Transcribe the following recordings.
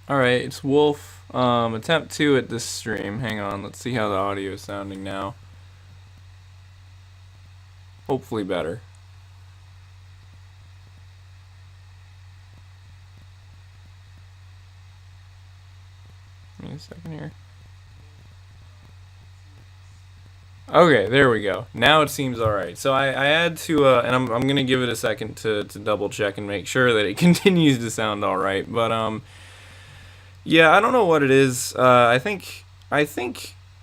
Alright, it's Wolf. Attempt 2 at this stream. Hang on, let's see how the audio is sounding now. Hopefully better. Give me a second here. Okay, there we go. Now it seems alright. So I had to, and I'm going to give it a second to double check and make sure that it continues to sound alright. But, yeah, I don't know what it is. I think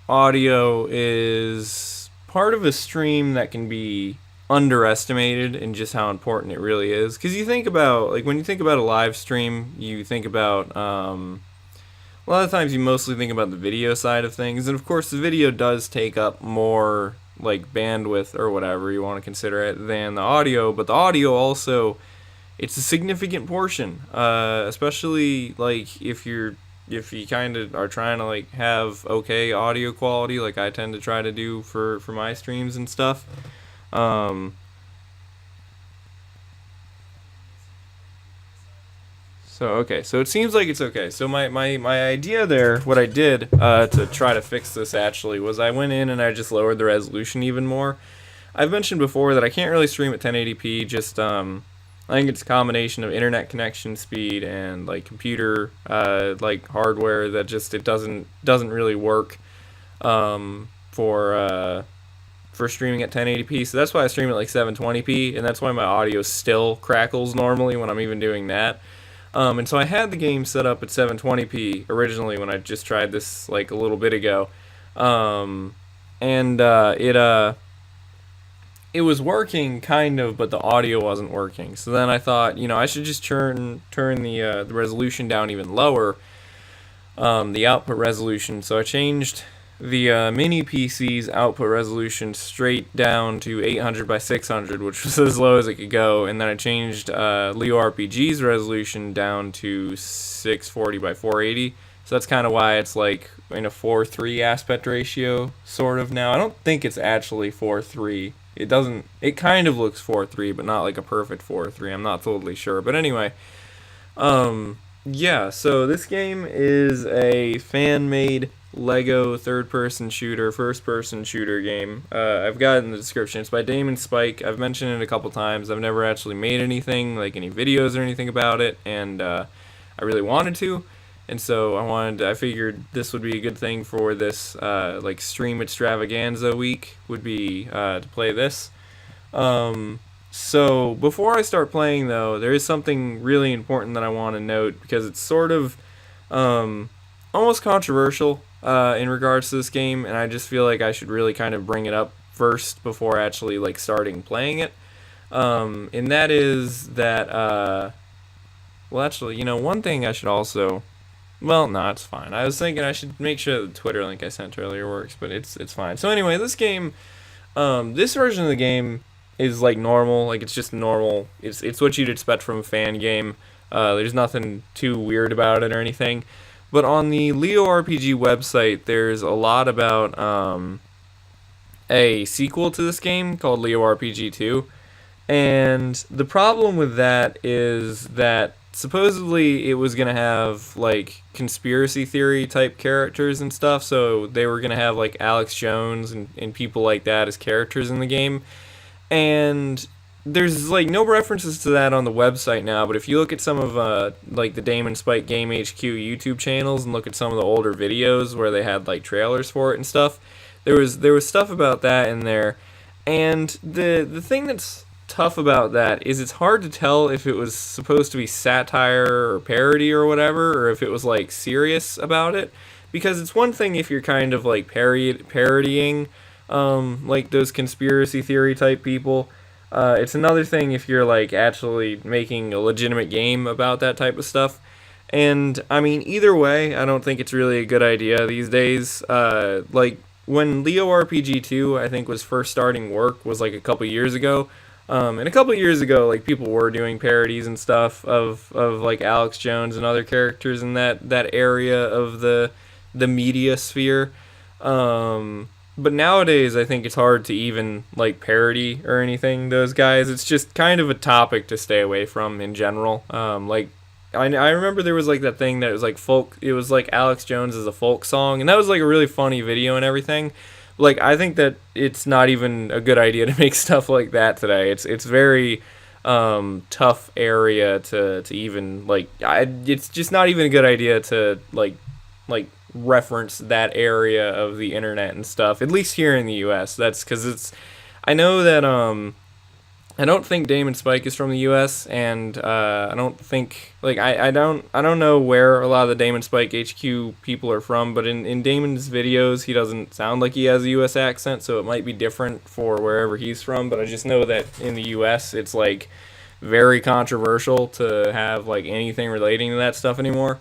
audio is part of a stream that can be underestimated in just how important it really is. Because you think about, like, when you think about a live stream, you think about, a lot of times you mostly think about the video side of things. And of course, the video does take up more, like, bandwidth or whatever you want to consider it than the audio. But the audio also, it's a significant portion, especially like if you kind of are trying to like have okay audio quality, like I tend to try to do for my streams and stuff. Um, so it seems like it's okay. So my idea there, what I did to try to fix this actually was I went in and I just lowered the resolution even more. I've mentioned before that I can't really stream at 1080p. Just I think it's a combination of internet connection speed and like computer like hardware that just it doesn't really work um, for streaming at 1080p. So that's why I stream at like 720p, and that's why my audio still crackles normally when I'm even doing that. And so I had the game set up at 720p originally when I just tried this like a little bit ago, um, and it was working kind of, but the audio wasn't working. So then I thought, I should just turn the resolution down even lower, the output resolution. So I changed the mini PC's output resolution straight down to 800 by 600, which was as low as it could go, and then I changed LeoRPG's resolution down to 640 by 480. So that's kind of why it's like in a 4:3 aspect ratio, sort of now. I don't think it's actually 4:3. It doesn't. It kind of looks 4:3, but not like a perfect 4:3. I'm not totally sure, but anyway, yeah. So this game is a fan-made Lego third-person shooter, first-person shooter game. I've got it in the description. It's by DamenSpike. I've mentioned it a couple times. I've never actually made anything, like any videos or anything about it, and I really wanted to. And so I figured this would be a good thing for this like stream extravaganza week would be to play this. So before I start playing though, there is something really important that I want to note because it's sort of um, almost controversial in regards to this game, and I just feel like I should really kind of bring it up first before actually like starting playing it. And that is that well, actually, one thing I should also well, no, it's fine. I was thinking I should make sure the Twitter link I sent earlier works, but it's fine. So anyway, this game, this version of the game is like normal. Like it's just normal. It's what you'd expect from a fan game. There's nothing too weird about it or anything. But on the LeoRPG website, there's a lot about a sequel to this game called LeoRPG 2. And the problem with that is that supposedly it was going to have like conspiracy theory type characters and stuff. So they were going to have like Alex Jones and people like that as characters in the game. And there's like no references to that on the website now, but if you look at some of like the DamenSpike Game HQ YouTube channels and look at some of the older videos where they had like trailers for it and stuff, there was stuff about that in there. And the thing that's tough about that is it's hard to tell if it was supposed to be satire or parody or whatever, or if it was like serious about it. Because it's one thing if you're kind of like parodying like those conspiracy theory type people. It's another thing if you're like actually making a legitimate game about that type of stuff. And I mean, either way, I don't think it's really a good idea these days. Like when LeoRPG 2, I think, was first starting work was like a couple years ago. And a couple years ago, like people were doing parodies and stuff of like Alex Jones and other characters in that area of the media sphere. But nowadays, I think it's hard to even like parody or anything those guys. It's just kind of a topic to stay away from in general. Like I remember there was like that thing that was like folk. It was like Alex Jones as a folk song, and that was like a really funny video and everything. Like I think that it's not even a good idea to make stuff like that today. It's very tough area to even like. It's just not even a good idea to like reference that area of the internet and stuff. At least here in the U.S. That's because it's. I know that I don't think DamenSpike is from the U.S. and I don't think like I don't know where a lot of the DamenSpike HQ people are from, but in Damon's videos he doesn't sound like he has a U.S. accent, so it might be different for wherever he's from. But I just know that in the U.S. it's like very controversial to have like anything relating to that stuff anymore.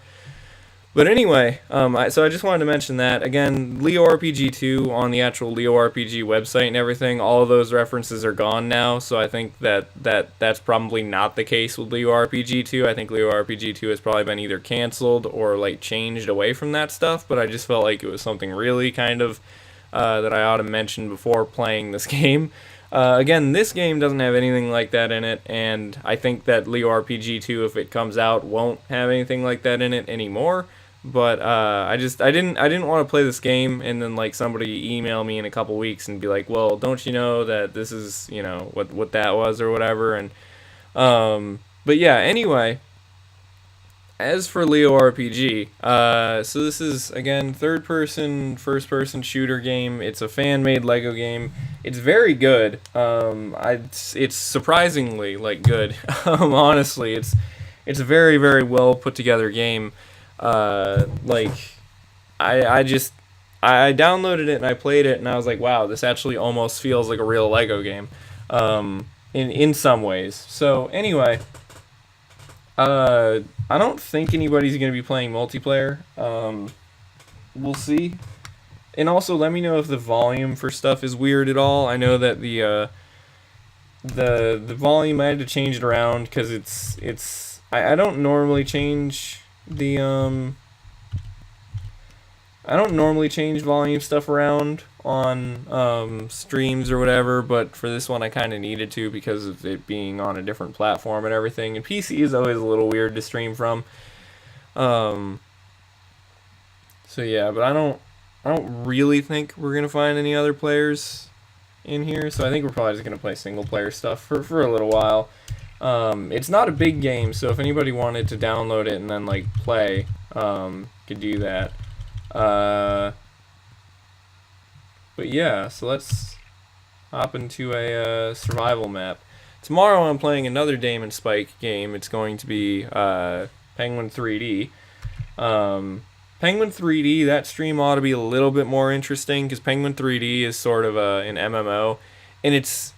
But anyway, so I just wanted to mention that. Again, LeoRPG 2 on the actual LeoRPG website and everything, all of those references are gone now, so I think that's probably not the case with LeoRPG 2. I think LeoRPG 2 has probably been either canceled or like changed away from that stuff, but I just felt like it was something really kind of that I ought to mention before playing this game. Again, this game doesn't have anything like that in it, and I think that LeoRPG 2, if it comes out, won't have anything like that in it anymore. But I didn't want to play this game and then like somebody email me in a couple weeks and be like, well, don't you know that this is, you know, what that was or whatever. And but yeah, anyway, as for LeoRPG, so this is again first person shooter game. It's a fan made Lego game. It's very good. It's surprisingly like good. Honestly, it's a very, very well put together game. Like I downloaded it and I played it and I was like, wow, this actually almost feels like a real Lego game, in some ways. So anyway, I don't think anybody's gonna be playing multiplayer. We'll see. And also, let me know if the volume for stuff is weird at all. I know that the volume I had to change it around because I don't normally change I don't normally change volume stuff around on streams or whatever, but for this one I kind of needed to because of it being on a different platform and everything. And PC is always a little weird to stream from. So yeah, but I don't really think we're gonna find any other players in here. So I think we're probably just gonna play single player stuff for a little while. It's not a big game, so if anybody wanted to download it and then like play, could do that. But yeah, so let's hop into a survival map. Tomorrow I'm playing another DamenSpike game. It's going to be Penguin 3D. Penguin 3D, that stream ought to be a little bit more interesting because Penguin 3D is sort of an MMO, and it's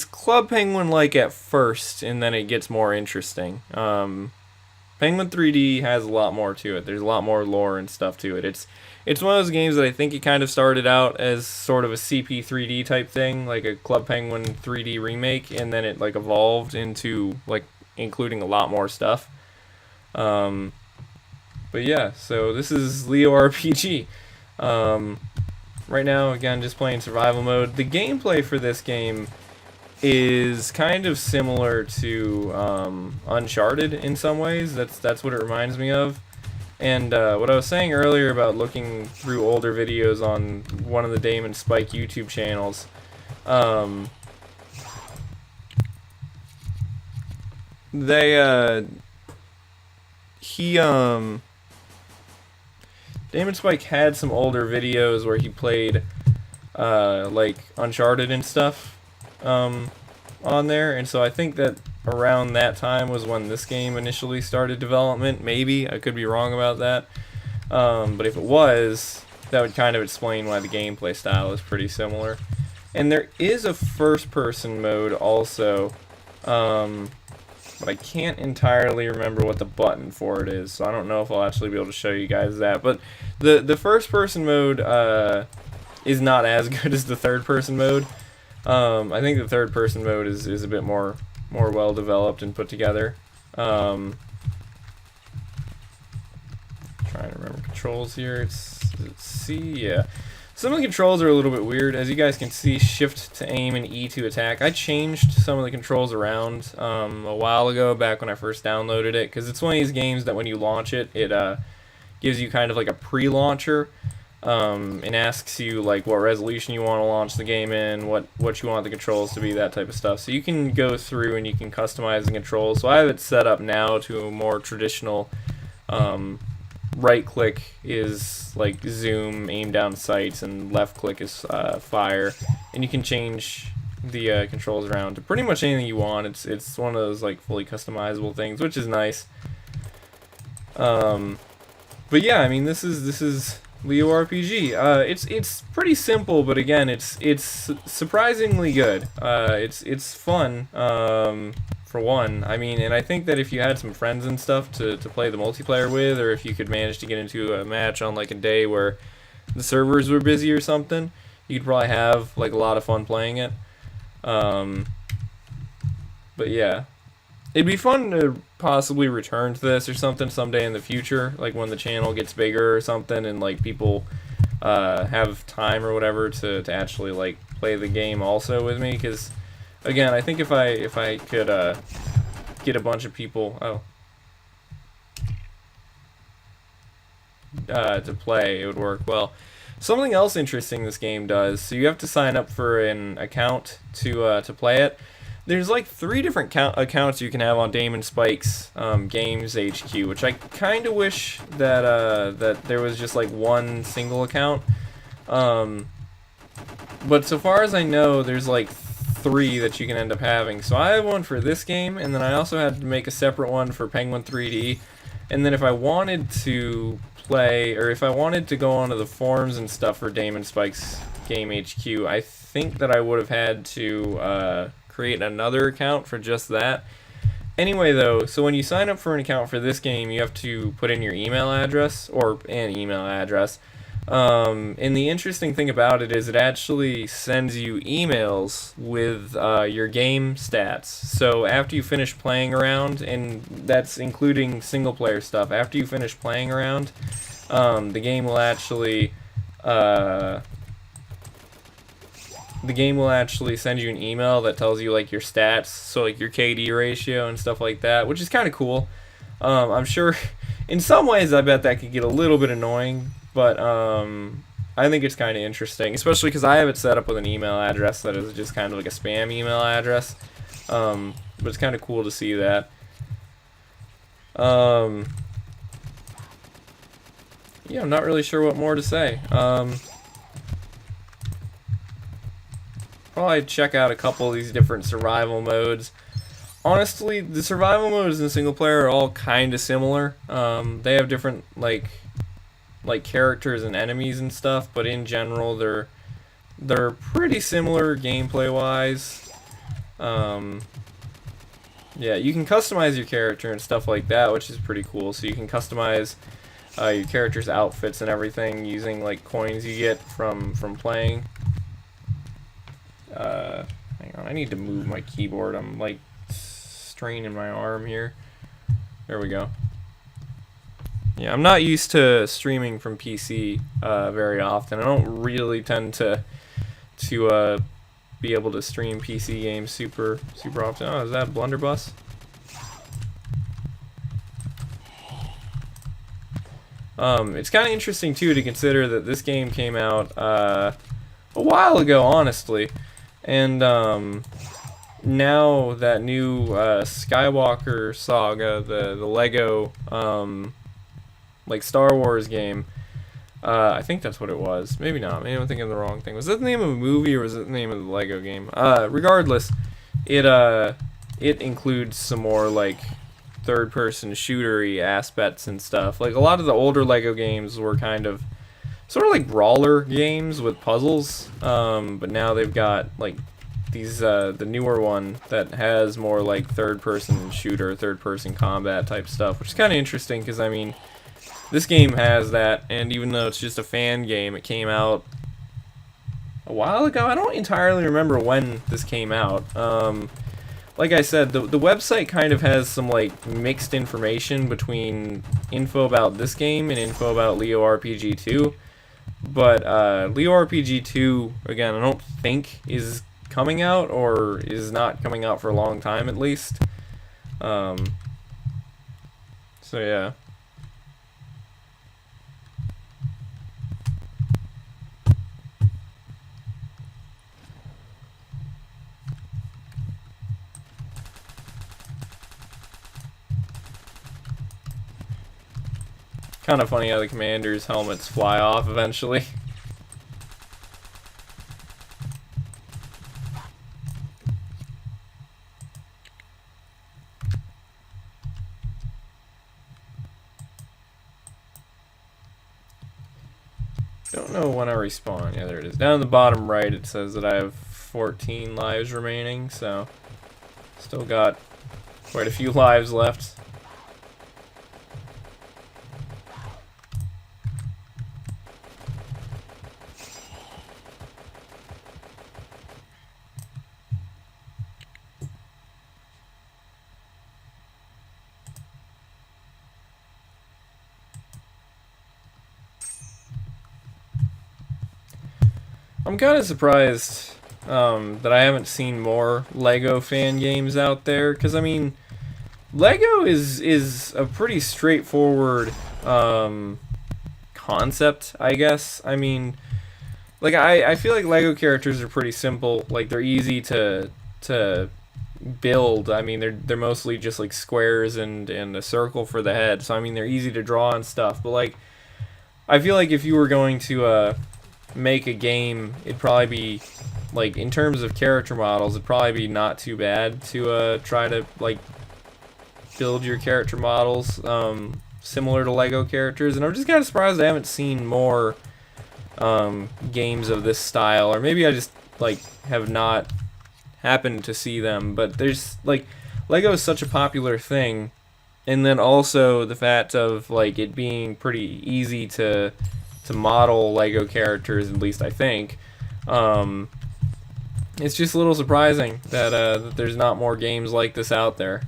Club Penguin like at first, and then it gets more interesting. Penguin 3D has a lot more to it. There's a lot more lore and stuff to it. It's one of those games that I think it kind of started out as sort of a CP3D type thing, like a Club Penguin 3D remake, and then it like evolved into like including a lot more stuff. But yeah, so this is LeoRPG. Right now, again, just playing survival mode. The gameplay for this game is kind of similar to Uncharted in some ways. That's what it reminds me of. And what I was saying earlier about looking through older videos on one of the DamenSpike YouTube channels, DamenSpike had some older videos where he played like Uncharted and stuff on there, and so I think that around that time was when this game initially started development. Maybe I could be wrong about that, but if it was, that would kind of explain why the gameplay style is pretty similar. And there is a first-person mode also, but I can't entirely remember what the button for it is, so I don't know if I'll actually be able to show you guys that. But the first-person mode is not as good as the third-person mode. I think the third-person mode is a bit more well-developed and put together. Trying to remember controls here. It's C, yeah. Some of the controls are a little bit weird. As you guys can see, shift to aim and E to attack. I changed some of the controls around a while ago, back when I first downloaded it, because it's one of these games that when you launch it, it gives you kind of like a pre-launcher, and asks you like what resolution you want to launch the game in, what you want the controls to be, that type of stuff. So you can go through and you can customize the controls. So I have it set up now to a more traditional right click is like zoom, aim down sights, and left click is fire. And you can change the controls around to pretty much anything you want. It's one of those like fully customizable things, which is nice. But yeah, I mean, this is LeoRPG. It's pretty simple, but again, it's surprisingly good. It's fun. For one, I mean, and I think that if you had some friends and stuff to play the multiplayer with, or if you could manage to get into a match on like a day where the servers were busy or something, you could probably have like a lot of fun playing it. But yeah, it'd be fun to possibly return to this or something someday in the future, like when the channel gets bigger or something, and like people have time or whatever to actually like play the game also with me, because again, I think if I could get a bunch of people to play, it would work well. Something else interesting this game does, so you have to sign up for an account to play it. There's like 3 different accounts you can have on DamenSpike's Games HQ, which I kind of wish that that there was just like one single account. But so far as I know, there's like 3 that you can end up having. So I have one for this game, and then I also had to make a separate one for Penguin 3D. And then if I wanted to play, or if I wanted to go onto the forums and stuff for DamenSpike's Game HQ, I think that I would have had to create another account for just that. Anyway though, so when you sign up for an account for this game, you have to put in your email address, or an email address. And the interesting thing about it is it actually sends you emails with your game stats. So after you finish playing around, and that's including single player stuff, after you finish playing around, the game will actually send you an email that tells you like your stats, so like your KD ratio and stuff like that, which is kind of cool. I'm sure in some ways I bet that could get a little bit annoying, but I think it's kind of interesting, especially because I have it set up with an email address that is just kind of like a spam email address. But it's kind of cool to see that. Yeah, I'm not really sure what more to say. Probably check out a couple of these different survival modes. Honestly, the survival modes in single player are all kind of similar. They have different like characters and enemies and stuff, but in general they're pretty similar gameplay wise. Yeah, you can customize your character and stuff like that, which is pretty cool. So you can customize your character's outfits and everything using like coins you get from playing. Hang on, I need to move my keyboard. I'm like straining my arm here. There we go. Yeah, I'm not used to streaming from PC very often. I don't really tend to be able to stream PC games super often. Oh, is that Blunderbuss? It's kind of interesting too to consider that this game came out a while ago, honestly, and now that new Skywalker saga, the Lego like Star Wars game, I think that's what it was. Maybe not. Maybe I'm thinking of the wrong thing. Was that the name of a movie, or was it the name of the Lego game? Regardless, it includes some more like third-person shootery aspects and stuff. Like a lot of the older Lego games were kind of sort of like brawler games with puzzles, but now they've got like these the newer one that has more like third-person shooter, third-person combat type stuff, which is kind of interesting because I mean, this game has that, and even though it's just a fan game, it came out a while ago. I don't entirely remember when this came out. Like I said, the website kind of has some like mixed information between info about this game and info about LeoRPG 2. But LeoRPG 2, again, I don't think is coming out, or is not coming out for a long time at least. So yeah. Kind of funny how the commanders' helmets fly off eventually. Don't know when I respawn. Yeah, there it is. Down in the bottom right, it says that I have 14 lives remaining, so still got quite a few lives left. I'm kind of surprised that I haven't seen more LEGO fan games out there, because I mean, LEGO is a pretty straightforward concept, I guess. I mean, like I feel like LEGO characters are pretty simple. Like they're easy to build. I mean, they're mostly just like squares and a circle for the head. So I mean, they're easy to draw and stuff. But like, I feel like if you were going to make a game, it'd probably be, like, in terms of character models, it'd probably be not too bad to try to like build your character models similar to LEGO characters. And I'm just kind of surprised I haven't seen more games of this style, or maybe I just like have not happened to see them. But there's like, LEGO is such a popular thing, and then also the fact of like it being pretty easy to model LEGO characters, at least I think. It's just a little surprising that that there's not more games like this out there.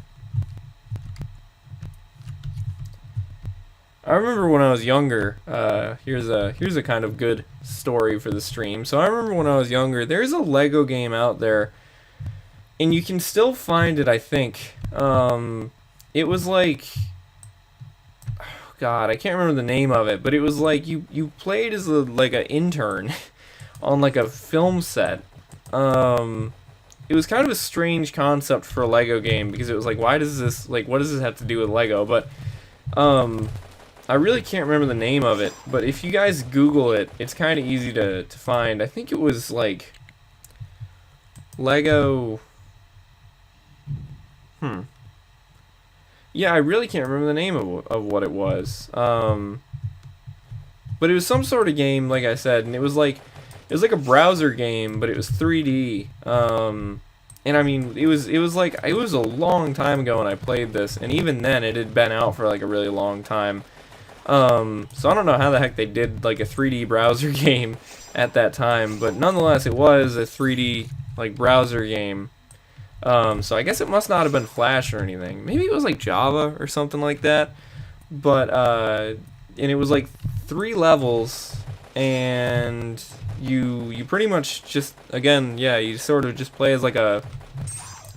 I remember when I was younger, here's a kind of good story for the stream. So I remember when I was younger, there's a LEGO game out there, and you can still find it, I think. It was like, God, I can't remember the name of it, but it was like you played as like an intern on like a film set. It was kind of a strange concept for a LEGO game, because it was like, why does this, like, what does this have to do with LEGO? But I really can't remember the name of it, but if you guys Google it, it's kind of easy to find. I think it was like LEGO. Yeah, I really can't remember the name of what it was. But it was some sort of game, like I said, and it was like a browser game, but it was 3D. And I mean, it was a long time ago when I played this, and even then it had been out for like a really long time. So I don't know how the heck they did like a 3D browser game at that time, but nonetheless it was a 3D like browser game. So I guess it must not have been Flash or anything. Maybe it was like Java or something like that. But and it was like 3 levels, and you pretty much just, again, yeah, you sort of just play as like a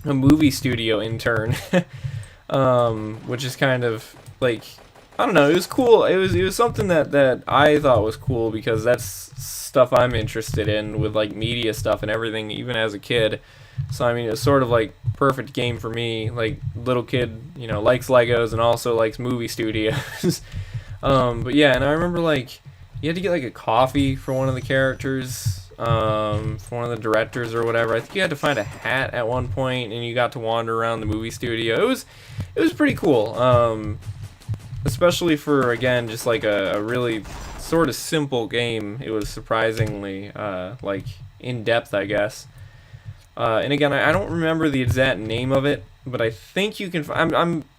movie studio intern, which is kind of like, I don't know, it was cool. It was something that I thought was cool, because that's stuff I'm interested in with like media stuff and everything, even as a kid. So I mean, it's sort of like perfect game for me, like little kid, you know, likes Legos and also likes movie studios. But yeah, and I remember like you had to get like a coffee for one of the characters, for one of the directors or whatever. I think you had to find a hat at one point, and you got to wander around the movie studio. It was pretty cool, especially for, again, just like a really sort of simple game. It was surprisingly like in depth, I guess. And again, I don't remember the exact name of it, but I think you can.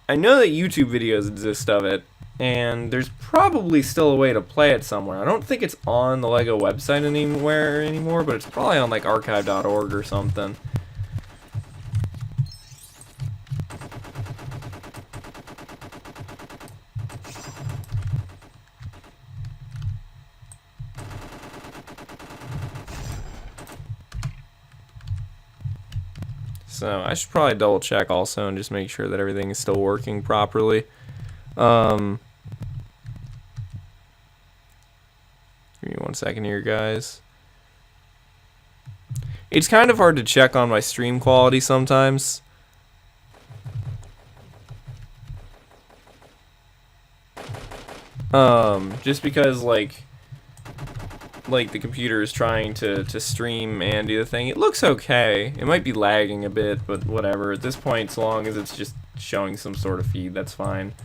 I know that YouTube videos exist of it, and there's probably still a way to play it somewhere. I don't think it's on the LEGO website anymore, but it's probably on like archive.org or something. So I should probably double check also and just make sure that everything is still working properly. Give me 1 second here, guys. It's kind of hard to check on my stream quality sometimes. Just because like the computer is trying to stream and do the thing. It looks okay. It might be lagging a bit, but whatever. At this point, so long as it's just showing some sort of feed, that's fine.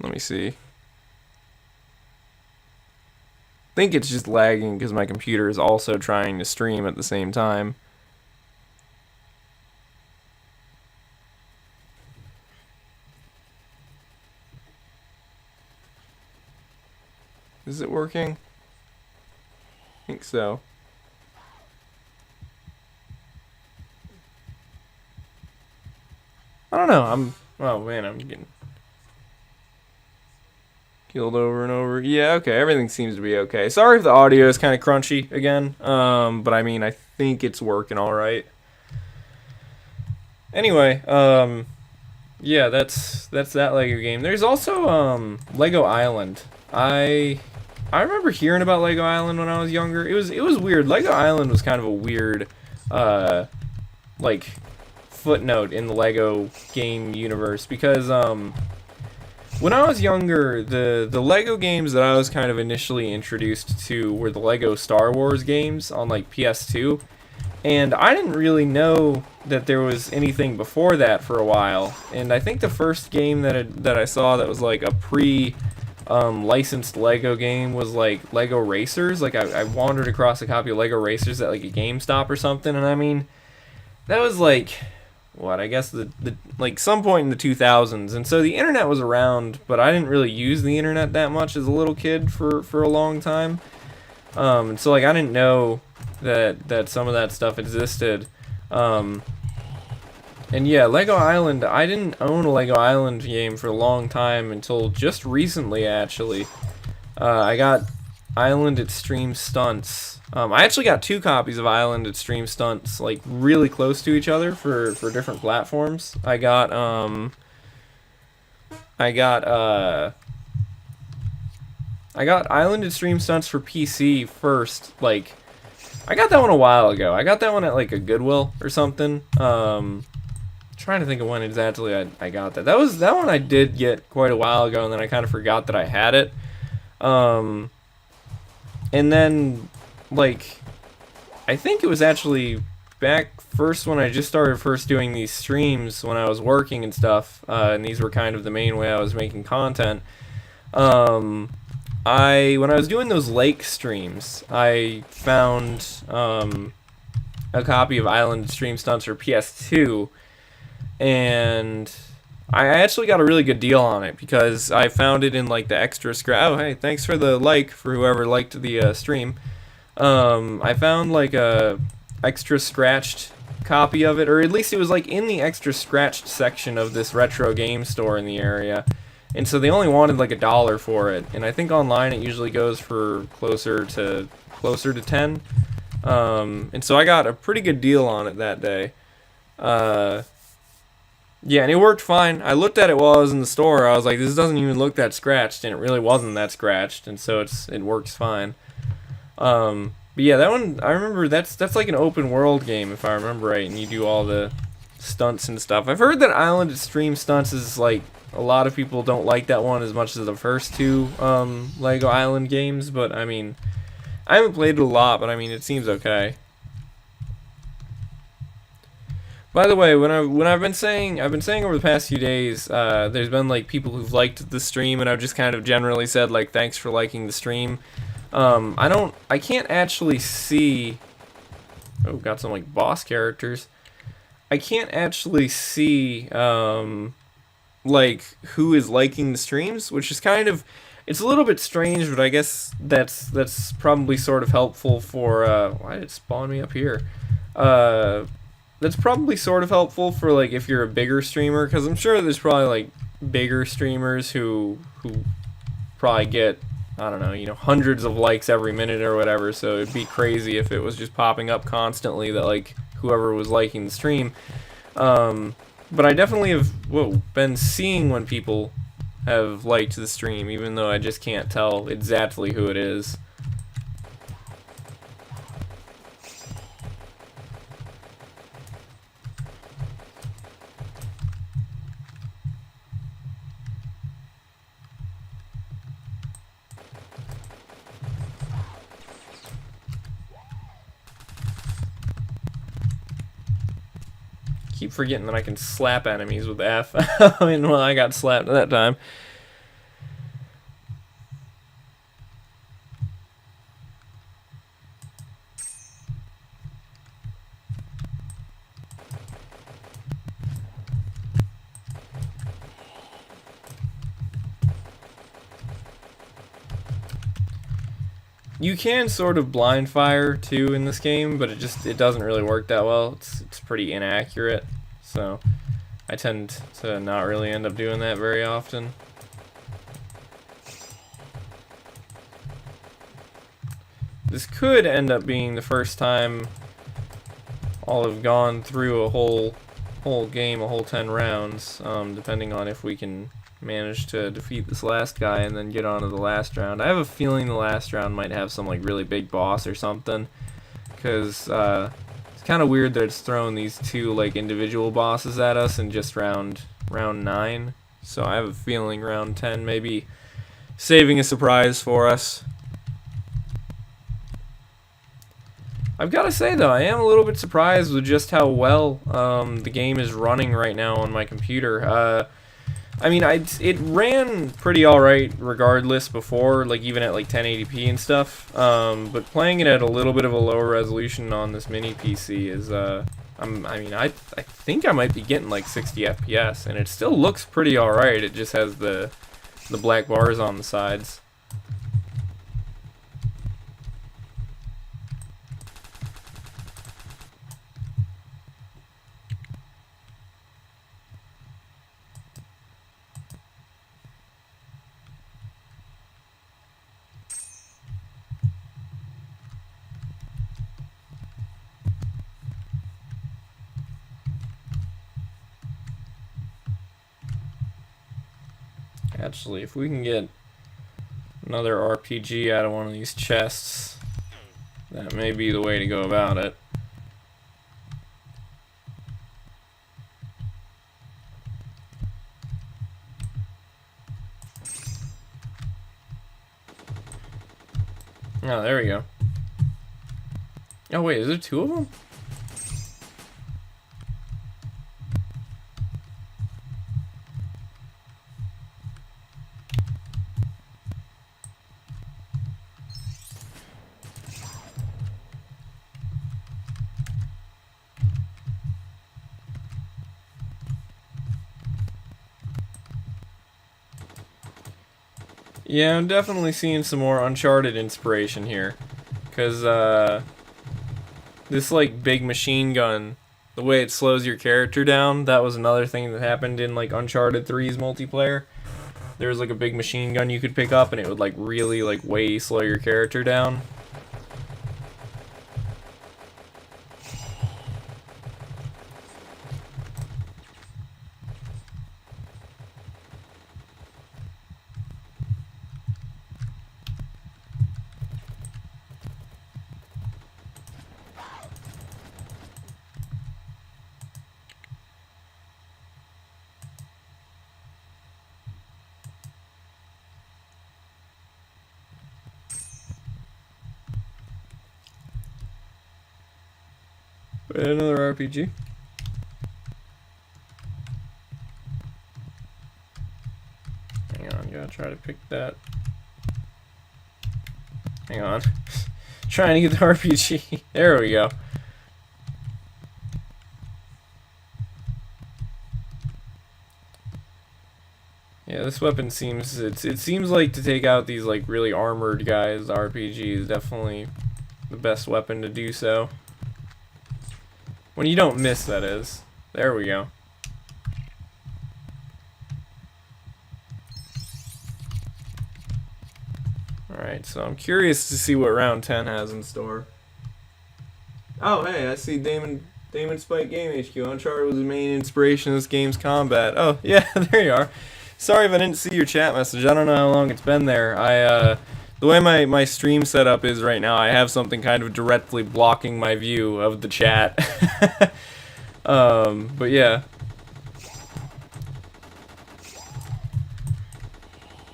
Let me see. I think it's just lagging because my computer is also trying to stream at the same time. Is it working? I think so. I don't know. Oh man, I'm getting killed over and over. Yeah, okay. Everything seems to be okay. Sorry if the audio is kind of crunchy again. But I mean, I think it's working all right. Anyway, yeah, that's that Lego game. There's also Lego Island. I remember hearing about Lego Island when I was younger. It was weird. Lego Island was kind of a weird like footnote in the Lego game universe because when I was younger, the Lego games that I was kind of initially introduced to were the Lego Star Wars games on like PS2. And I didn't really know that there was anything before that for a while. And I think the first game that I saw that was like a licensed Lego game was like Lego Racers. Like I wandered across a copy of Lego Racers at like a GameStop or something, and I mean that was like what, I guess the like some point in the 2000s, and so the internet was around, but I didn't really use the internet that much as a little kid for a long time. And so like I didn't know that some of that stuff existed. And yeah, Lego Island, I didn't own a Lego Island game for a long time until just recently, actually. I got Island Extreme Stunts. I actually got 2 copies of Island Extreme Stunts, like, really close to each other for different platforms. I got Island Extreme Stunts for PC first, like, I got that one a while ago. I got that one at, like, a Goodwill or something. Trying to think of when exactly I got that. That one I did get quite a while ago, and then I kind of forgot that I had it. And then, like, I think it was actually back first when I just started doing these streams when I was working and stuff, and these were kind of the main way I was making content. When I was doing those lake streams, I found a copy of Island Extreme Stunts for PS2, and I actually got a really good deal on it because I found it in like the extra scratch. Oh, hey, thanks for the like for whoever liked the stream. I found like a extra scratched copy of it, or at least it was like in the extra scratched section of this retro game store in the area. And so they only wanted like $1 for it, and I think online it usually goes for closer to 10. And so I got a pretty good deal on it that day. Yeah, and it worked fine. I looked at it while I was in the store. I was like, this doesn't even look that scratched, and it really wasn't that scratched, and so it works fine. But yeah, that one, I remember that's like an open world game if I remember right, and you do all the stunts and stuff. I've heard that Island Extreme Stunts is like, a lot of people don't like that one as much as the first 2 Lego Island games, but I mean, I haven't played it a lot, but I mean, it seems okay. By the way, when I've been saying over the past few days, there's been like people who've liked the stream, and I've just kind of generally said like thanks for liking the stream. I can't actually see. Oh, got some like boss characters. I can't actually see like who is liking the streams, which is kind of, it's a little bit strange, but I guess that's probably sort of helpful for why did it spawn me up here? That's probably sort of helpful for like if you're a bigger streamer, because I'm sure there's probably like bigger streamers who probably get I don't know, you know, hundreds of likes every minute or whatever, so it'd be crazy if it was just popping up constantly that, like, whoever was liking the stream. But I definitely have been seeing when people have liked the stream, even though I just can't tell exactly who it is. Keep forgetting that I can slap enemies with F. I mean, well, I got slapped that time. You can sort of blind fire too in this game, but it doesn't really work that well. It's pretty inaccurate, so I tend to not really end up doing that very often. This could end up being the first time I'll have gone through a whole game, a whole 10 rounds, depending on if we can manage to defeat this last guy and then get on to the last round. I have a feeling the last round might have some like really big boss or something, because it's kind of weird that it's throwing these two like individual bosses at us in just round 9. So I have a feeling round 10 may be saving a surprise for us. I've got to say though, I am a little bit surprised with just how well the game is running right now on my computer. I mean, it ran pretty alright regardless before, like even at like 1080p and stuff. But playing it at a little bit of a lower resolution on this mini PC is, I think I might be getting like 60 FPS, and it still looks pretty alright. It just has the black bars on the sides. Actually, if we can get another RPG out of one of these chests, that may be the way to go about it. Oh, there we go. Oh wait, is there 2 of them? Yeah, I'm definitely seeing some more Uncharted inspiration here, because this like big machine gun, the way it slows your character down, that was another thing that happened in like Uncharted 3's multiplayer. There was like a big machine gun you could pick up and it would like really like way slow your character down. Another RPG. Hang on, gotta try to pick that. Hang on. Trying to get the RPG. There we go. Yeah, this weapon seems it seems like to take out these like really armored guys. The RPG is definitely the best weapon to do so. When you don't miss, that is. There we go. Alright, so I'm curious to see what round 10 has in store. Oh, hey, I see DamenSpike Game HQ. Uncharted was the main inspiration of this game's combat. Oh, yeah, there you are. Sorry if I didn't see your chat message. I don't know how long it's been there. The way my stream setup is right now, I have something kind of directly blocking my view of the chat. But yeah.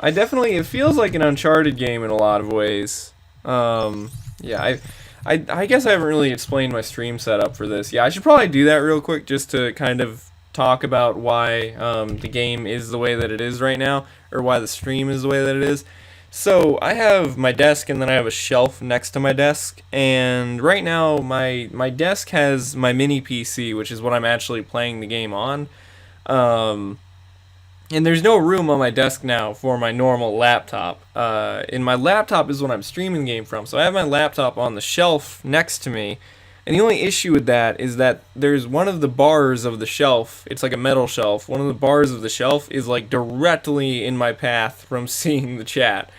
It feels like an Uncharted game in a lot of ways. Yeah, I guess I haven't really explained my stream setup for this. Yeah, I should probably do that real quick just to kind of talk about why the game is the way that it is right now, or why the stream is the way that it is. So I have my desk, and then I have a shelf next to my desk, and right now my desk has my mini PC, which is what I'm actually playing the game on. And there's no room on my desk now for my normal laptop. And my laptop is what I'm streaming the game from. So I have my laptop on the shelf next to me. And the only issue with that is that there's one of the bars of the shelf. It's like a metal shelf. One of the bars of the shelf is like directly in my path from seeing the chat.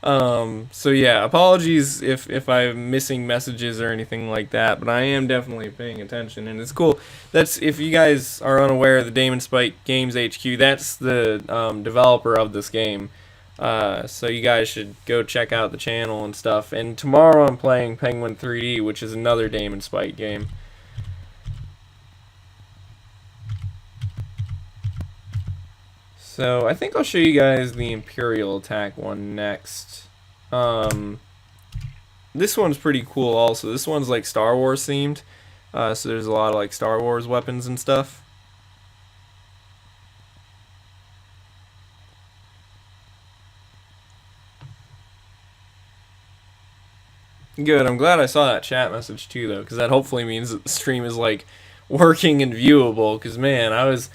So yeah, apologies if I'm missing messages or anything like that, but I am definitely paying attention, and it's cool. That's, if you guys are unaware, the DamenSpike Games HQ, that's the developer of this game. So you guys should go check out the channel and stuff. And tomorrow I'm playing Penguin 3D, which is another DamenSpike game. So I think I'll show you guys the Imperial Attack one next. This one's pretty cool also. This one's like Star Wars themed. So there's a lot of like Star Wars weapons and stuff. Good, I'm glad I saw that chat message too though, because that hopefully means that the stream is like working and viewable, because man, I was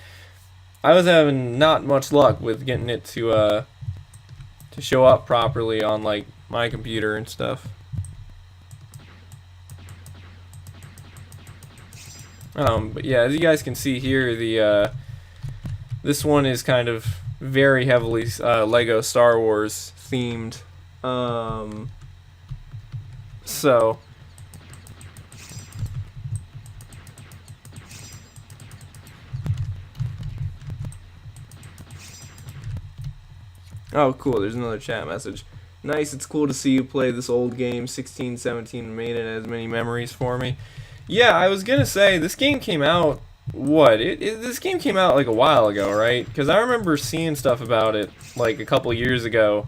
having not much luck with getting it to show up properly on like my computer and stuff. But yeah, as you guys can see here, this one is kind of very heavily Lego Star Wars themed. So oh, cool, there's another chat message. Nice, it's cool to see you play this old game, 16, 17, and made it as many memories for me. Yeah, I was gonna say, this game came out, this game came out like a while ago, right? Because I remember seeing stuff about it like a couple years ago.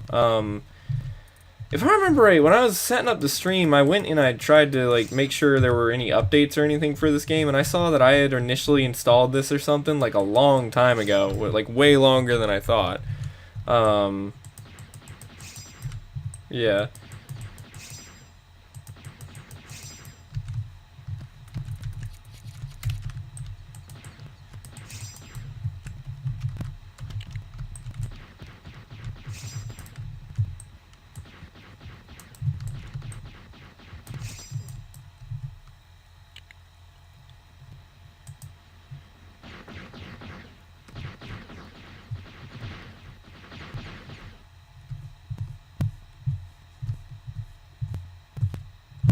If I remember right, when I was setting up the stream, I went and I tried to like make sure there were any updates or anything for this game, and I saw that I had initially installed this or something like a long time ago, like way longer than I thought. Yeah.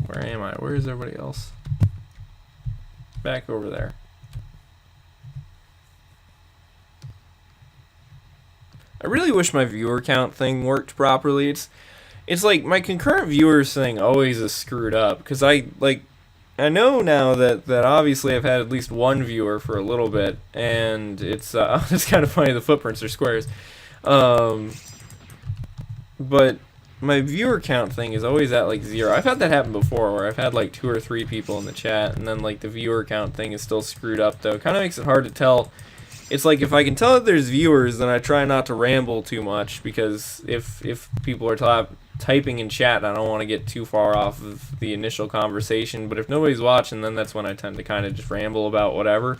Where am I? Where is everybody else? Back over there. I really wish my viewer count thing worked properly. It's like my concurrent viewers thing always is screwed up, because I know now that obviously I've had at least one viewer for a little bit, and it's it's kind of funny, the footprints are squares. But my viewer count thing is always at like 0. I've had that happen before, where I've had like 2 or 3 people in the chat, and then like the viewer count thing is still screwed up though. It kind of makes it hard to tell. It's like, if I can tell that there's viewers, then I try not to ramble too much, because if people are typing in chat, I don't want to get too far off of the initial conversation. But if nobody's watching, then that's when I tend to kind of just ramble about whatever.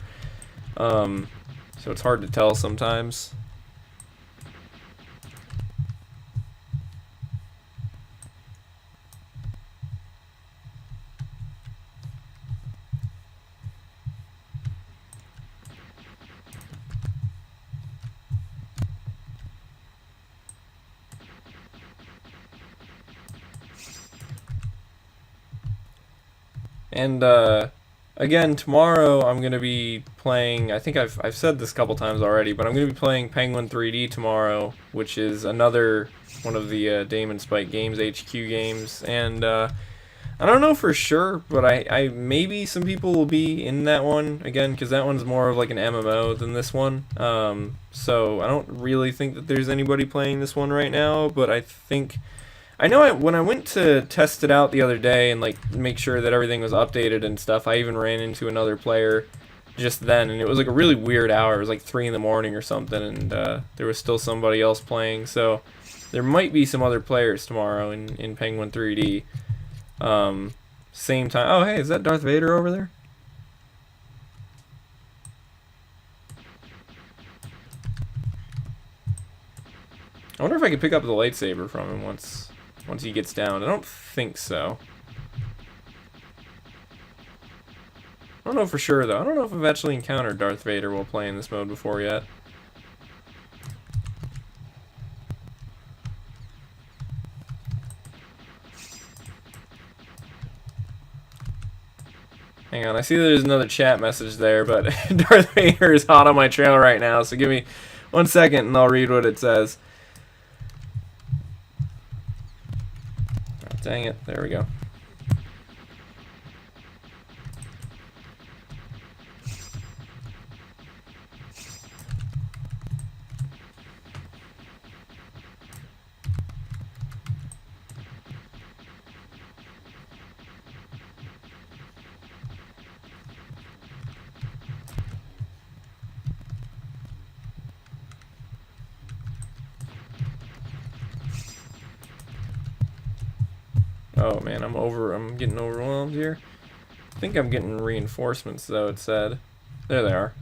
So it's hard to tell sometimes. And again, tomorrow I'm gonna be playing. I think I've said this a couple times already, but I'm gonna be playing Penguin 3D tomorrow, which is another one of the DamenSpike Games HQ games. And I don't know for sure, but I maybe some people will be in that one again, because that one's more of like an MMO than this one. So I don't really think that there's anybody playing this one right now, but I know when I went to test it out the other day and like make sure that everything was updated and stuff, I even ran into another player just then, and it was like a really weird hour. It was like 3 in the morning or something, and there was still somebody else playing. So there might be some other players tomorrow in Penguin 3D. Same time. Oh, hey, is that Darth Vader over there? I wonder if I could pick up the lightsaber from him once he gets down. I don't think so. I don't know for sure, though. I don't know if I've actually encountered Darth Vader while playing this mode before yet. Hang on, I see there's another chat message there, but Darth Vader is hot on my trail right now, so give me 1 second and I'll read what it says. Oh, dang it, there we go. Oh man, I'm getting overwhelmed here. I think I'm getting reinforcements though, it said. There they are.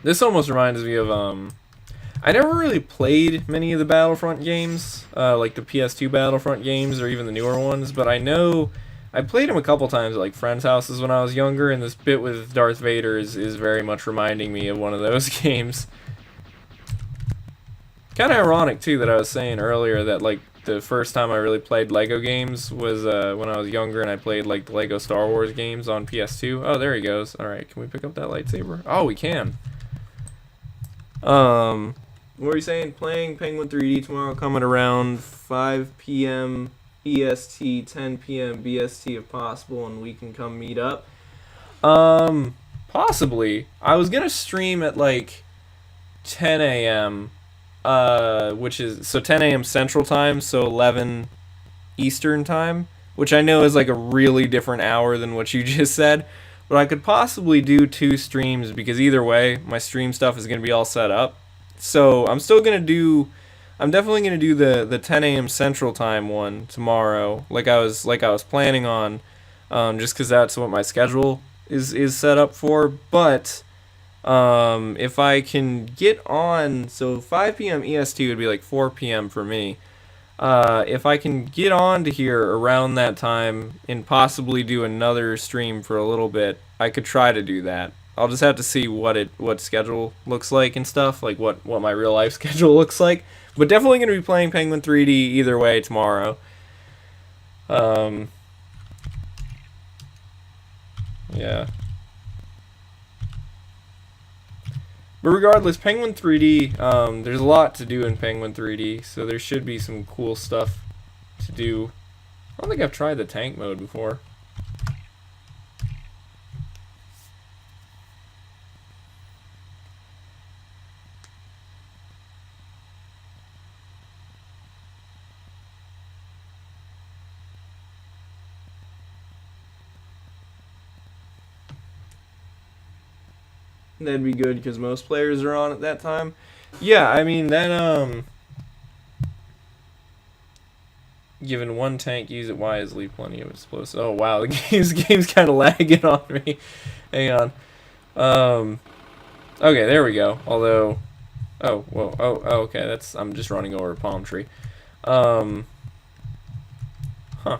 This almost reminds me of I never really played many of the Battlefront games, like the PS2 Battlefront games or even the newer ones, but I know I played them a couple times at like friends' houses when I was younger, and this bit with Darth Vader is very much reminding me of one of those games. Kind of ironic too that I was saying earlier that like the first time I really played Lego games was when I was younger, and I played like the Lego Star Wars games on PS2. Oh, there he goes. All right, can we pick up that lightsaber? Oh, we can. What were you saying? Playing Penguin 3D tomorrow, coming around 5 p.m. EST, 10 p.m. BST if possible, and we can come meet up. Possibly. I was gonna stream at like 10 a.m. Which is, so 10 a.m. Central Time, so 11 Eastern Time, which I know is like a really different hour than what you just said, but I could possibly do 2 streams, because either way, my stream stuff is going to be all set up. So I'm definitely going to do the 10 a.m. Central Time one tomorrow, like I was planning on, just because that's what my schedule is set up for, but if I can get on, so 5 p.m. EST would be like 4 p.m. for me. If I can get on to here around that time and possibly do another stream for a little bit, I could try to do that. I'll just have to see what schedule looks like and stuff, like what my real life schedule looks like. But definitely going to be playing Penguin 3D either way tomorrow. Yeah. But regardless, Penguin 3D, there's a lot to do in Penguin 3D, so there should be some cool stuff to do. I don't think I've tried the tank mode before. That'd be good because most players are on at that time. Yeah, I mean that given one tank, use it wisely. Plenty of explosives. Oh wow, the game's kind of lagging on me. Hang on. Okay, there we go. Although, oh whoa, oh okay, I'm just running over a palm tree. Huh. I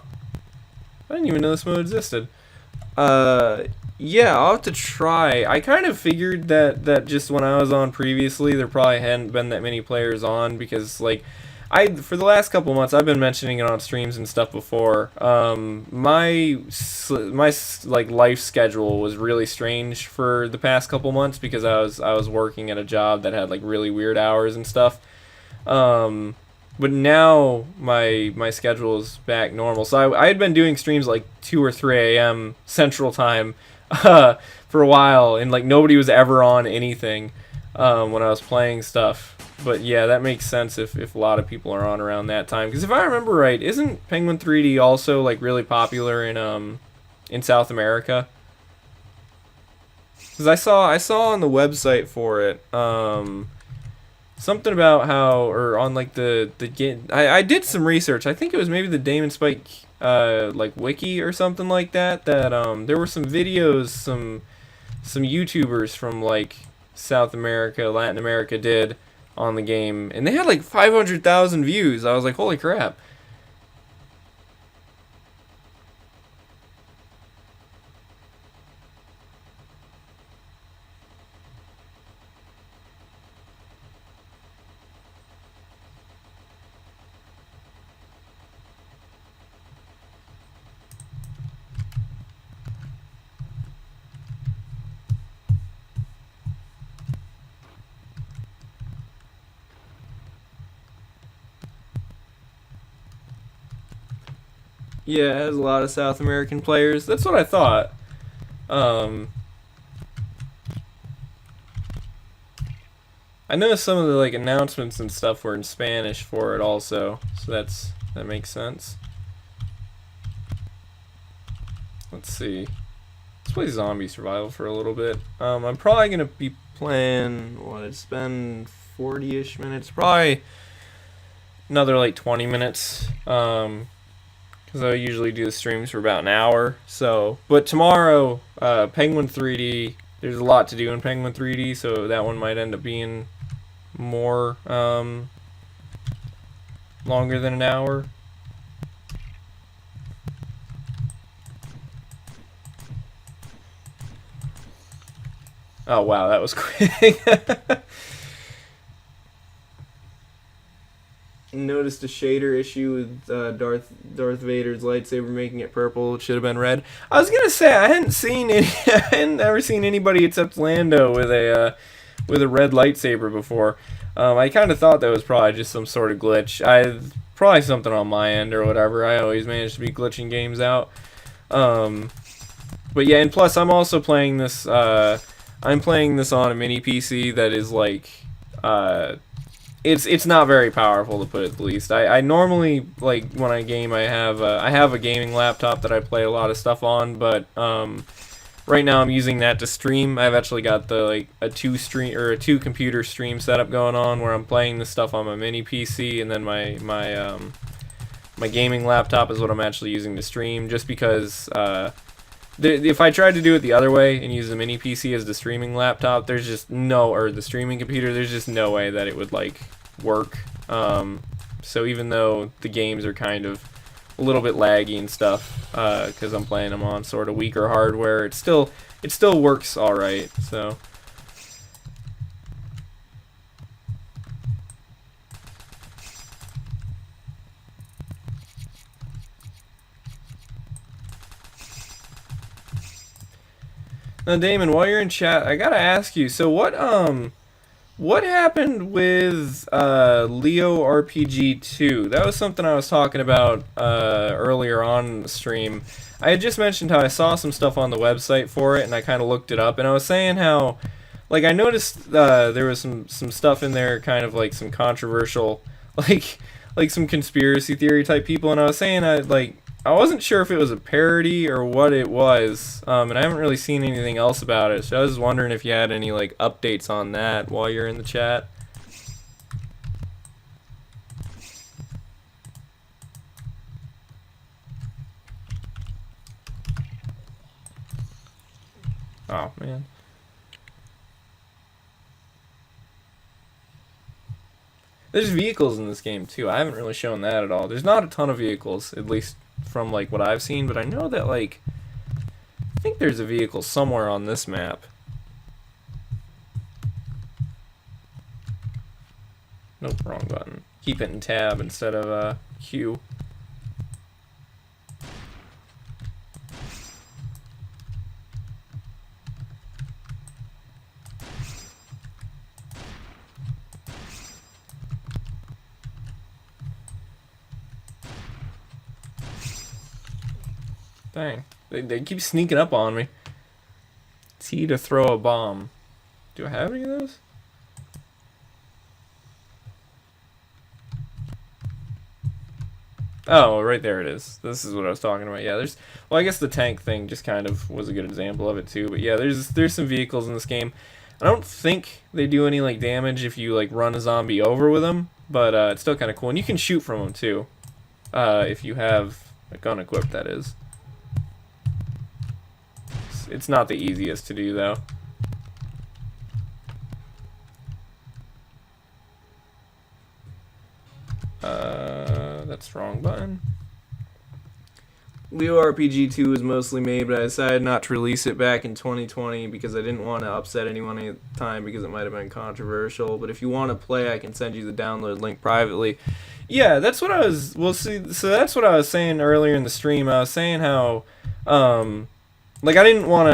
didn't even know this mode existed. Yeah, I'll have to try. I kind of figured that just when I was on previously, there probably hadn't been that many players on, because like For the last couple months, I've been mentioning it on streams and stuff before. My like life schedule was really strange for the past couple months because I was working at a job that had like really weird hours and stuff. But now my schedule is back normal. So I had been doing streams like 2 or 3 a.m. Central Time for a while, and like nobody was ever on anything when I was playing stuff. But yeah, that makes sense if a lot of people are on around that time. Because if I remember right, isn't Penguin 3D also like really popular in South America? Because I saw on the website for it something about how, or on like the game. I did some research. I think it was maybe the DamenSpike like wiki or something like that. That there were some videos some YouTubers from like South America, Latin America did on the game, and they had like 500,000 views. I was like, holy crap. Yeah, it has a lot of South American players. That's what I thought. Um, I know some of the like announcements and stuff were in Spanish for it also, so that makes sense. Let's see. Let's play zombie survival for a little bit. I'm probably gonna be playing what? It's been 40-ish minutes. Probably another like 20 minutes. Because I usually do the streams for about an hour. So, but tomorrow, Penguin 3D. There's a lot to do in Penguin 3D, so that one might end up being more longer than an hour. Oh wow, that was quick. Noticed a shader issue with Darth Vader's lightsaber, making it purple. It should have been red. I was gonna say I hadn't ever seen anybody except Lando with a red lightsaber before. I kind of thought that was probably just some sort of glitch. Probably something on my end or whatever. I always manage to be glitching games out. But yeah, and plus I'm also playing this. I'm playing this on a mini PC that is like. It's not very powerful, to put it the least. I normally, like, when I game, I have a gaming laptop that I play a lot of stuff on, but right now I'm using that to stream. I've actually got a two computer stream setup going on where I'm playing this stuff on my mini PC, and then my gaming laptop is what I'm actually using to stream, just because if I tried to do it the other way and use the mini PC as the streaming laptop, there's just or the streaming computer, there's just no way that it would like work. So even though the games are kind of a little bit laggy and stuff, because I'm playing them on sort of weaker hardware, it still works all right. So. Now, Damon, while you're in chat, I gotta ask you. So, what happened with LeoRPG 2? That was something I was talking about earlier on the stream. I had just mentioned how I saw some stuff on the website for it, and I kind of looked it up, and I was saying how, like, I noticed there was some stuff in there, kind of like some controversial, like some conspiracy theory type people, and I was saying I wasn't sure if it was a parody or what it was, and I haven't really seen anything else about it, so I was wondering if you had any like updates on that while you're in the chat. Oh man. There's vehicles in this game too. I haven't really shown that at all. There's not a ton of vehicles, at least from like what I've seen, but I know that like I think there's a vehicle somewhere on this map. Nope, wrong button. keep it in tab instead of Q. Dang, they keep sneaking up on me. T to throw a bomb. Do I have any of those? Oh, right there it is. This is what I was talking about. Yeah, there's... Well, I guess the tank thing just kind of was a good example of it, too. But yeah, there's some vehicles in this game. I don't think they do any, like, damage if you, like, run a zombie over with them. But it's still kind of cool. And you can shoot from them, too. If you have a gun equipped, that is. It's not the easiest to do, though. That's the wrong button. LeoRPG 2 was mostly made, but I decided not to release it back in 2020 because I didn't want to upset anyone at the time because it might have been controversial. But if you want to play, I can send you the download link privately. Yeah, that's what I was... Well, see, so that's what I was saying earlier in the stream. I was saying how... Like, I didn't want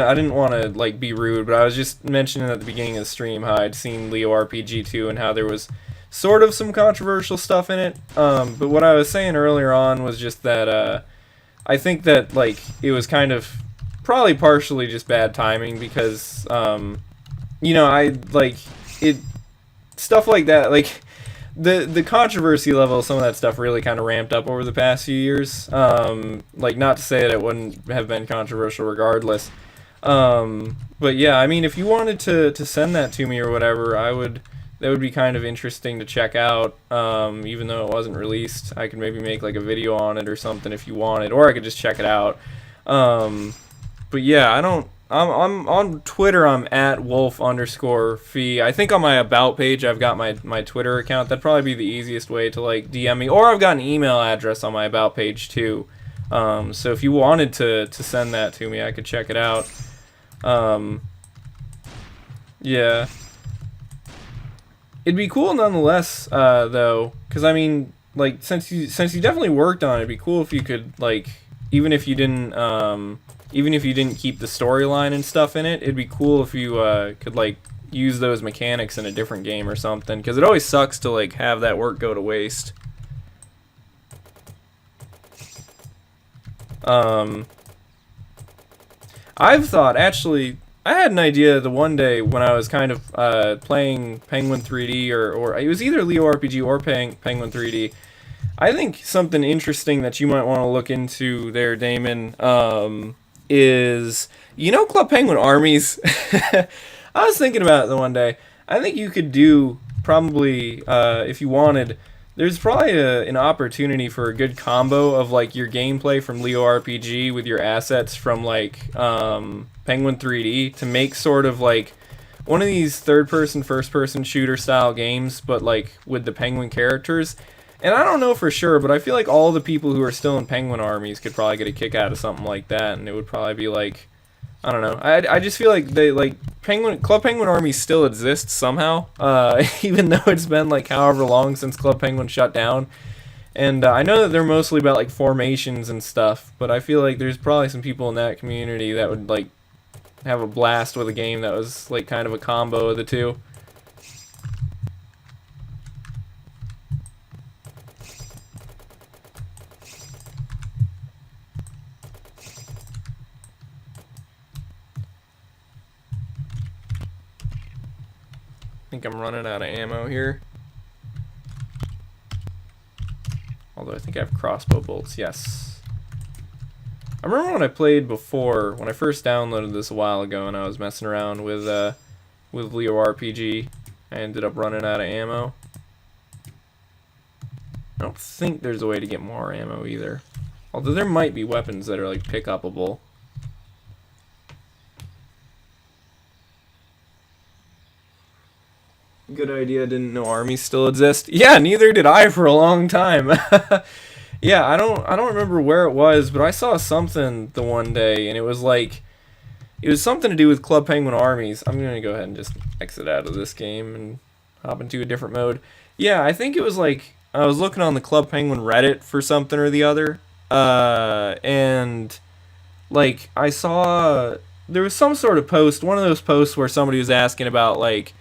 to, like, be rude, but I was just mentioning at the beginning of the stream how I'd seen LeoRPG 2 and how there was sort of some controversial stuff in it. But what I was saying earlier on was just that, I think that, like, it was kind of probably partially just bad timing because, you know, stuff like that, like, the controversy level of some of that stuff really kind of ramped up over the past few years. Like, not to say that it wouldn't have been controversial regardless. But yeah, I mean, if you wanted to send that to me or whatever, that would be kind of interesting to check out. Even though it wasn't released, I could maybe make like a video on it or something if you wanted, or I could just check it out. But yeah, I'm on Twitter. I'm at wolf_fee. I think on my about page I've got my Twitter account. That'd probably be the easiest way to like DM me, or I've got an email address on my about page too. So if you wanted to send that to me, I could check it out. Yeah, it'd be cool nonetheless, though, because I mean, like, since you definitely worked on it, it'd be cool if you could, like, even if you didn't keep the storyline and stuff in it, it'd be cool if you could, like, use those mechanics in a different game or something, because it always sucks to, like, have that work go to waste. I've thought, actually, I had an idea the one day when I was kind of playing Penguin 3D, or it was either LeoRPG or Penguin 3D. I think something interesting that you might want to look into there, Damon, is, you know, Club Penguin armies? I was thinking about it the one day. I think you could do, probably, if you wanted, there's probably an opportunity for a good combo of, like, your gameplay from LeoRPG with your assets from, like, Penguin 3D to make sort of, like, one of these third-person, first-person shooter style games, but, like, with the Penguin characters. And I don't know for sure, but I feel like all the people who are still in Penguin armies could probably get a kick out of something like that, and it would probably be, like, I don't know. I just feel like they, like, Club Penguin armies still exist somehow, even though it's been, like, however long since Club Penguin shut down. And I know that they're mostly about, like, formations and stuff, but I feel like there's probably some people in that community that would, like, have a blast with a game that was, like, kind of a combo of the two. I think I'm running out of ammo here. Although I think I have crossbow bolts, yes. I remember when I played before, when I first downloaded this a while ago and I was messing around with LeoRPG, I ended up running out of ammo. I don't think there's a way to get more ammo either. Although there might be weapons that are like pick-upable. Good idea, didn't know armies still exist. Yeah, neither did I for a long time. Yeah, I don't remember where it was, but I saw something the one day, and it was like, it was something to do with Club Penguin armies. I'm gonna go ahead and just exit out of this game and hop into a different mode. Yeah, I think it was like, I was looking on the Club Penguin Reddit for something or the other, and like I saw there was some sort of post, one of those posts where somebody was asking about like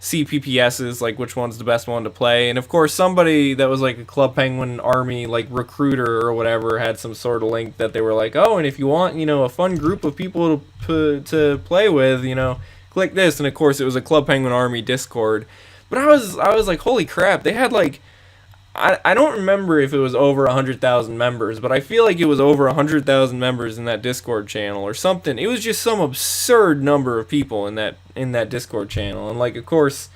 CPPSs, like which one's the best one to play, and of course somebody that was like a Club Penguin Army like recruiter or whatever had some sort of link that they were like, oh, and if you want, you know, a fun group of people to play with, you know, click this, and of course it was a Club Penguin Army Discord. But I was like, holy crap, they had like, I don't remember if it was over 100,000 members, but I feel like it was over 100,000 members in that Discord channel or something. It was just some absurd number of people in that Discord channel, and like, of course,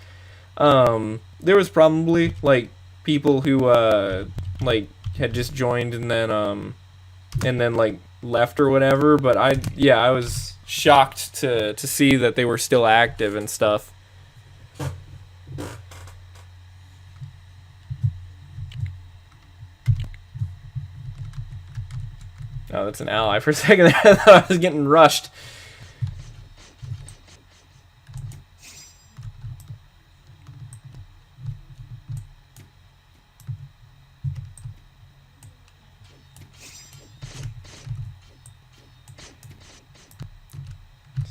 there was probably like people who like had just joined and then like left or whatever. But I was shocked to see that they were still active and stuff. Oh, that's an ally. For a second there, I thought I was getting rushed.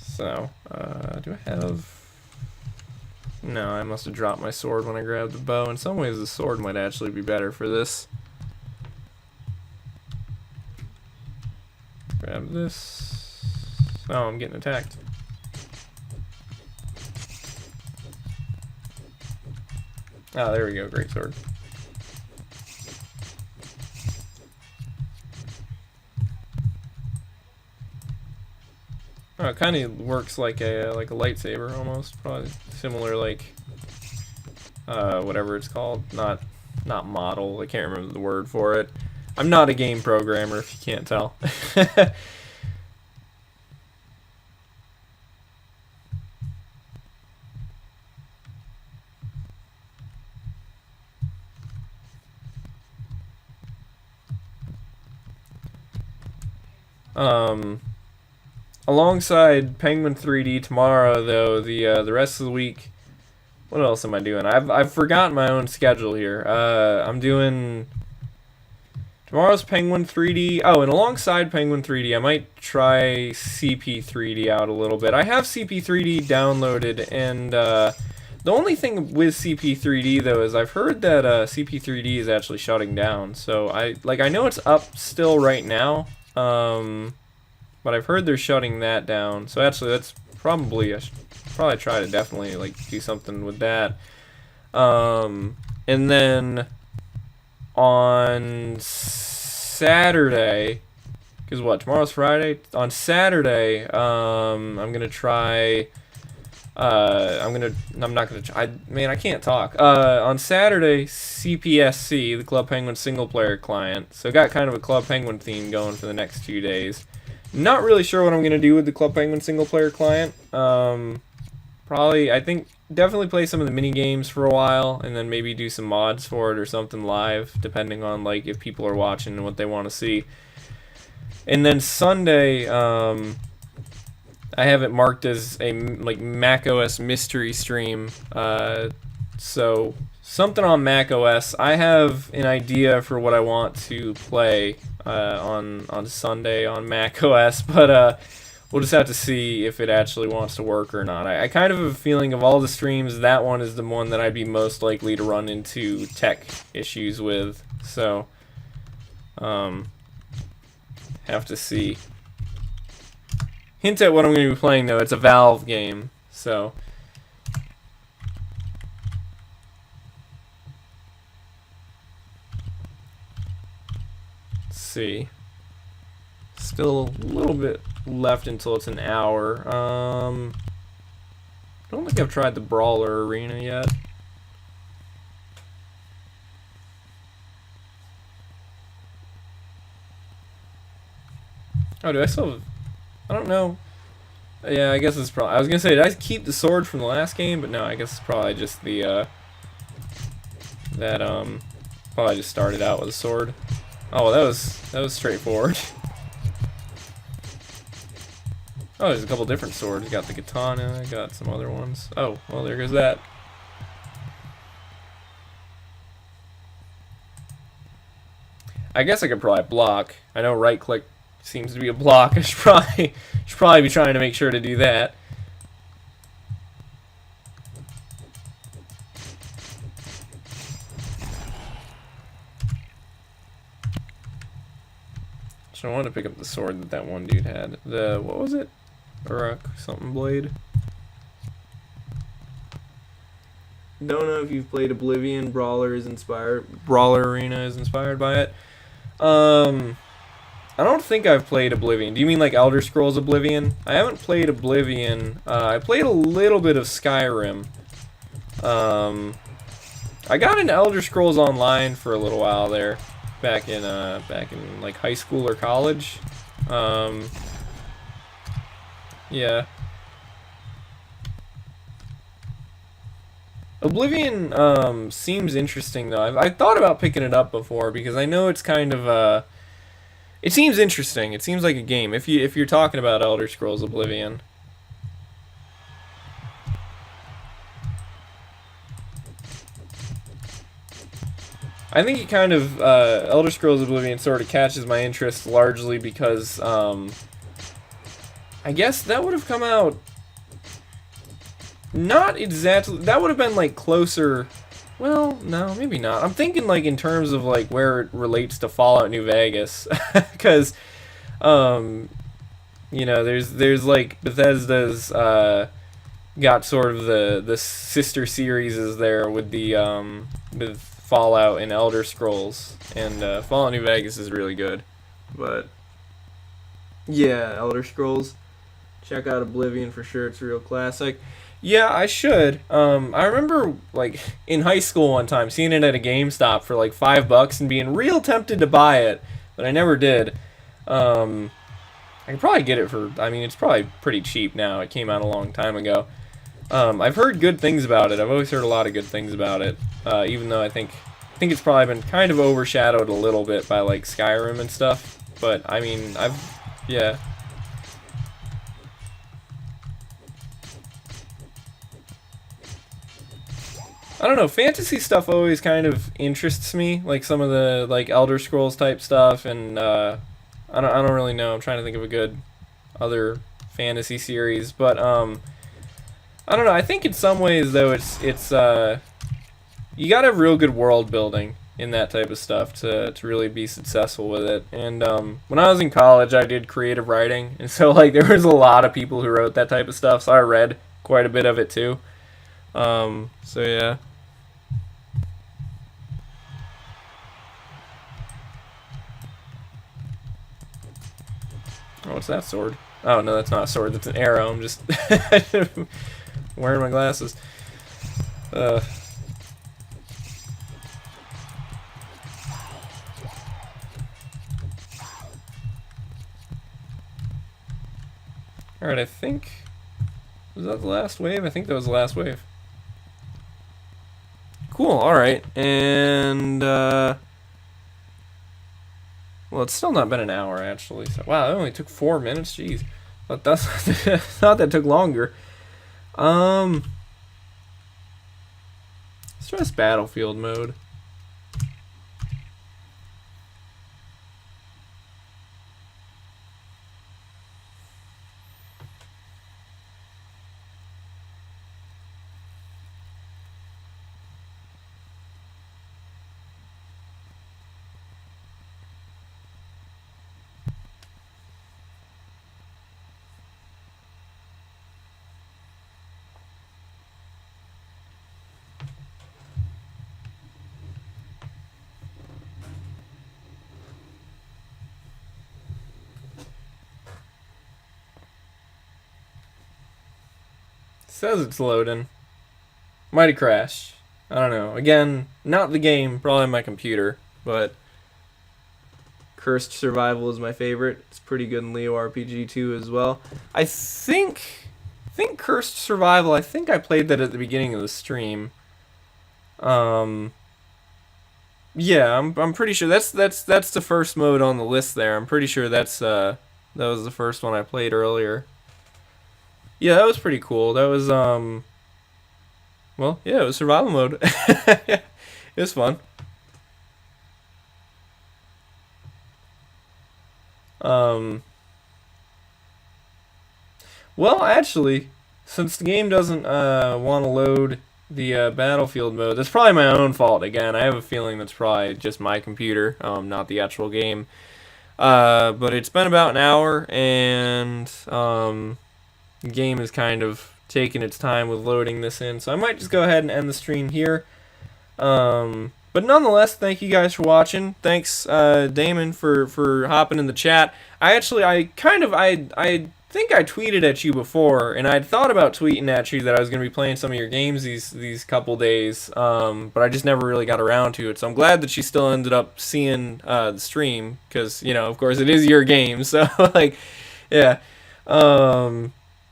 So, do I have... No, I must have dropped my sword when I grabbed the bow. In some ways, the sword might actually be better for this. Grab this. Oh, I'm getting attacked. Oh, there we go. Great sword. Oh, it kind of works like a lightsaber almost. Probably similar, like whatever it's called. Not model. I can't remember the word for it. I'm not a game programmer, if you can't tell. Alongside Penguin 3D tomorrow, though, the rest of the week, what else am I doing? I've forgotten my own schedule here. I'm doing tomorrow's Penguin 3D. Oh, and alongside Penguin 3D, I might try CP 3D out a little bit. I have CP 3D downloaded, and the only thing with CP 3D though is I've heard that CP 3D is actually shutting down. So I know it's up still right now. But I've heard they're shutting that down. So actually, that's probably, I should probably try to definitely like do something with that. And then on Saturday, because what, tomorrow's Friday? On Saturday, I'm gonna try. I'm not gonna try. Man, I can't talk. On Saturday, CPSC, the Club Penguin single player client. So got kind of a Club Penguin theme going for the next few days. Not really sure what I'm going to do with the Club Penguin single-player client. Probably, I think, definitely play some of the mini-games for a while, and then maybe do some mods for it or something live, depending on, like, if people are watching and what they want to see. And then Sunday, I have it marked as a, like, macOS mystery stream. So, something on macOS. I have an idea for what I want to play on Sunday on macOS, but we'll just have to see if it actually wants to work or not. I kind of have a feeling of all the streams, that one is the one that I'd be most likely to run into tech issues with. So, have to see. Hint at what I'm going to be playing though. It's a Valve game, so. See, still a little bit left until it's an hour. I don't think I've tried the Brawler Arena yet. Oh, do I still have, I don't know. Yeah, I guess it's probably, I was gonna say, did I keep the sword from the last game? But no, I guess it's probably just the probably just started out with a sword. Oh, well, that was straightforward. Oh, there's a couple different swords. Got the katana, got some other ones. Oh, well, there goes that. I guess I could probably block. I know right click seems to be a block. I should probably be trying to make sure to do that. So I wanted to pick up the sword that one dude had. The, what was it? Uruk something blade. Don't know if you've played Oblivion. Brawler Arena is inspired by it. I don't think I've played Oblivion. Do you mean like Elder Scrolls Oblivion? I haven't played Oblivion. I played a little bit of Skyrim. I got into Elder Scrolls Online for a little while there, back in like high school or college. Yeah. Oblivion seems interesting though. I've thought about picking it up before because I know it's kind of it seems interesting. It seems like a game if you're talking about Elder Scrolls Oblivion. I think it kind of Elder Scrolls Oblivion sort of catches my interest largely because I guess that would have come out not exactly. That would have been like closer. Well, no, maybe not. I'm thinking like in terms of like where it relates to Fallout New Vegas, because you know, there's like Bethesda's got sort of the sister series is there with the with Fallout and Elder Scrolls, and Fallout New Vegas is really good, but yeah, Elder Scrolls. Check out Oblivion for sure. It's a real classic. Yeah, I should. I remember, like, in high school one time, seeing it at a GameStop for, like, $5 and being real tempted to buy it, but I never did. I could probably get it for, I mean, it's probably pretty cheap now. It came out a long time ago. I've heard good things about it. I've always heard a lot of good things about it, even though I think it's probably been kind of overshadowed a little bit by, like, Skyrim and stuff. But, I mean, yeah. I don't know, fantasy stuff always kind of interests me, like some of the like Elder Scrolls type stuff, and I don't really know. I'm trying to think of a good other fantasy series, but I don't know. I think in some ways though, it's you gotta have real good world building in that type of stuff to really be successful with it. And when I was in college, I did creative writing, and so like there was a lot of people who wrote that type of stuff, so I read quite a bit of it too. So yeah. Oh, what's that sword? Oh, no, that's not a sword. That's an arrow. I'm just wearing my glasses. Alright, I think... Was that the last wave? I think that was the last wave. Cool, alright. And, well, it's still not been an hour, actually. So, wow, it only took 4 minutes. Jeez. But that's thought that took longer. Let's try this battlefield mode. Says it's loading. Might have crashed. I don't know. Again, not the game, probably my computer, but Cursed Survival is my favorite. It's pretty good in LeoRPG 2 as well. I think Cursed Survival, I think I played that at the beginning of the stream. Yeah, I'm pretty sure that's the first mode on the list there. I'm pretty sure that was the first one I played earlier. Yeah, that was pretty cool. That was, well, yeah, it was survival mode. It was fun. Um, well, actually, since the game doesn't want to load the battlefield mode, that's probably my own fault again. I have a feeling that's probably just my computer, not the actual game. But it's been about an hour, and the game is kind of taking its time with loading this in, so I might just go ahead and end the stream here. But nonetheless, thank you guys for watching. Thanks, Damon, for hopping in the chat. I think I tweeted at you before, and I'd thought about tweeting at you that I was going to be playing some of your games these couple days, but I just never really got around to it. So I'm glad that you still ended up seeing the stream, because, you know, of course, it is your game. So, like, yeah.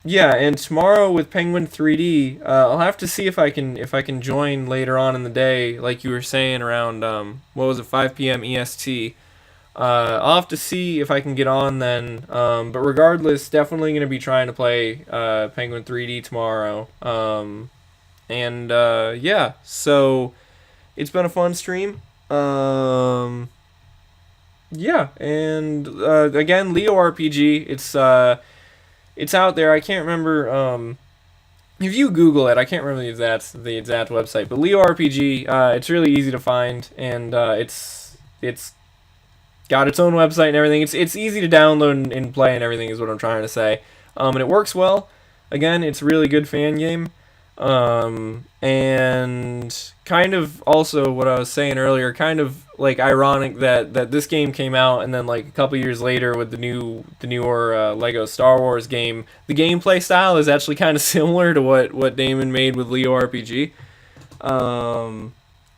Yeah, and tomorrow with Penguin 3D, I'll have to see if I can join later on in the day, like you were saying, around what was it, 5 p.m. EST. I'll have to see if I can get on then. But regardless, definitely going to be trying to play Penguin 3D tomorrow. Yeah, so it's been a fun stream. Yeah, and again, LeoRPG. It's out there. I can't remember. If you Google it, I can't remember the exact website, but LeoRPG. It's really easy to find, and it's got its own website and everything. It's easy to download and play and everything is what I'm trying to say. And it works well. Again, it's a really good fan game. And kind of also what I was saying earlier, kind of like ironic that this game came out and then like a couple years later with the newer Lego Star Wars game, the gameplay style is actually kind of similar to what Damon made with LeoRPG.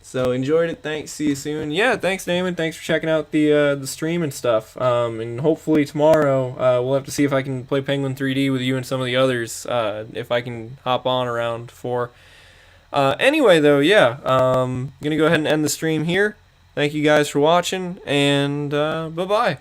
So enjoyed it. Thanks. See you soon. Yeah, thanks, Damon. Thanks for checking out the stream and stuff. And hopefully tomorrow we'll have to see if I can play Penguin 3D with you and some of the others. If I can hop on around 4. Anyway, though, yeah. Gonna go ahead and end the stream here. Thank you guys for watching, and bye-bye.